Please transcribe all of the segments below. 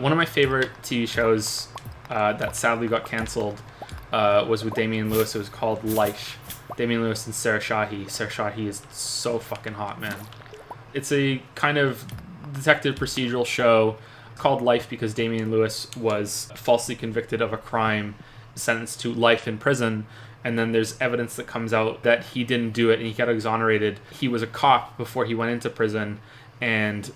One of my favorite TV shows that sadly got canceled was with Damian Lewis. It was called Life. Damian Lewis and Sarah Shahi. Sarah Shahi is so fucking hot, man. It's a kind of detective procedural show called Life because Damian Lewis was falsely convicted of a crime, sentenced to life in prison, and then there's evidence that comes out that he didn't do it and he got exonerated. He was a cop before he went into prison, and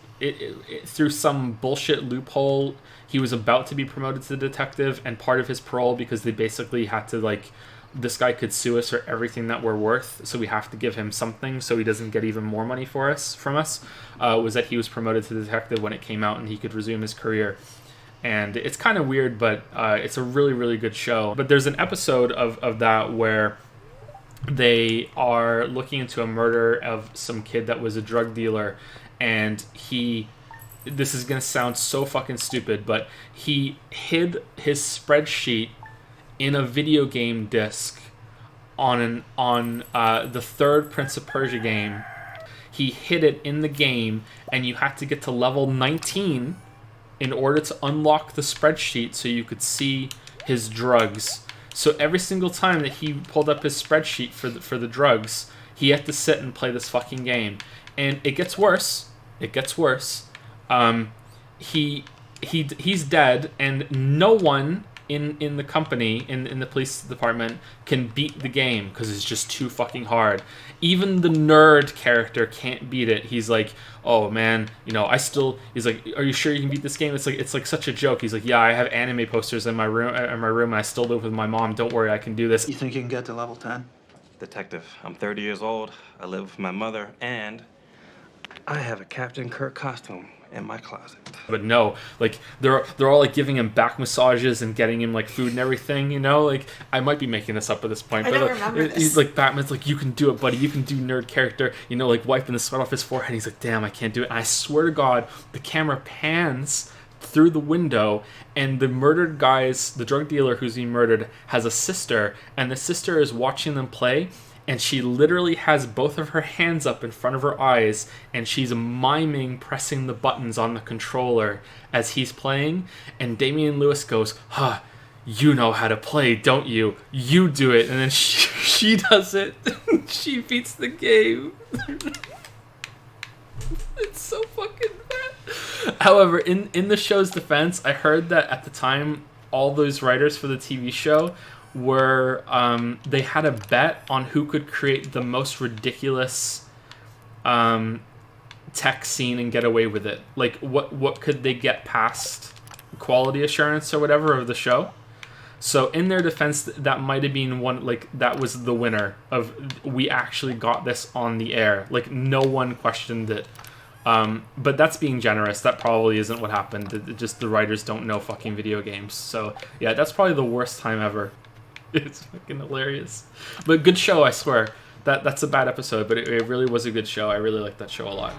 through some bullshit loophole, he was about to be promoted to detective, and part of his parole, because they basically had to, like, this guy could sue us for everything that we're worth, so we have to give him something so he doesn't get even more money from us, was that he was promoted to detective when it came out and he could resume his career. And it's kind of weird, but it's a really, really good show. But there's an episode of that where they are looking into a murder of some kid that was a drug dealer, and this is going to sound so fucking stupid, but he hid his spreadsheet in a video game disc on the third Prince of Persia game. He hid it in the game, and you had to get to level 19 in order to unlock the spreadsheet so you could see his drugs. So every single time that he pulled up his spreadsheet for the drugs, he had to sit and play this fucking game. And it gets worse. It gets worse. He's dead, and no one in the company, in the police department, can beat the game because it's just too fucking hard. Even the nerd character can't beat it. He's like, oh man, he's like, are you sure you can beat this game? It's like such a joke. He's like, yeah, I have anime posters in my room, and I still live with my mom. Don't worry, I can do this. You think you can get to level 10? Detective, I'm 30 years old. I live with my mother, and I have a Captain Kirk costume in my closet. But no, like they're all like giving him back massages and getting him like food and everything, like, I might be making this up at this point, I but don't remember this. He's like, Batman's like, you can do it, buddy, you can do nerd character, like wiping the sweat off his forehead. He's like, damn, I can't do it. And I swear to God, the camera pans through the window, and the murdered guy's, the drug dealer who's being murdered, has a sister, and the sister is watching them play, and she literally has both of her hands up in front of her eyes, and she's miming pressing the buttons on the controller as he's playing. And Damian Lewis goes, you know how to play, don't you? You do it. And then she does it. She beats the game. It's so fucking bad. However, in the show's defense, I heard that at the time, all those writers for the TV show were they had a bet on who could create the most ridiculous tech scene and get away with it. Like, what could they get past quality assurance or whatever of the show. So in their defense, that might have been one, like, that was the winner of, we actually got this on the air. Like, no one questioned it. But that's being generous. That probably isn't what happened. Just the writers don't know fucking video games. So yeah, that's probably the worst time ever. It's fucking hilarious. But good show, I swear. That's a bad episode, but it really was a good show. I really liked that show a lot.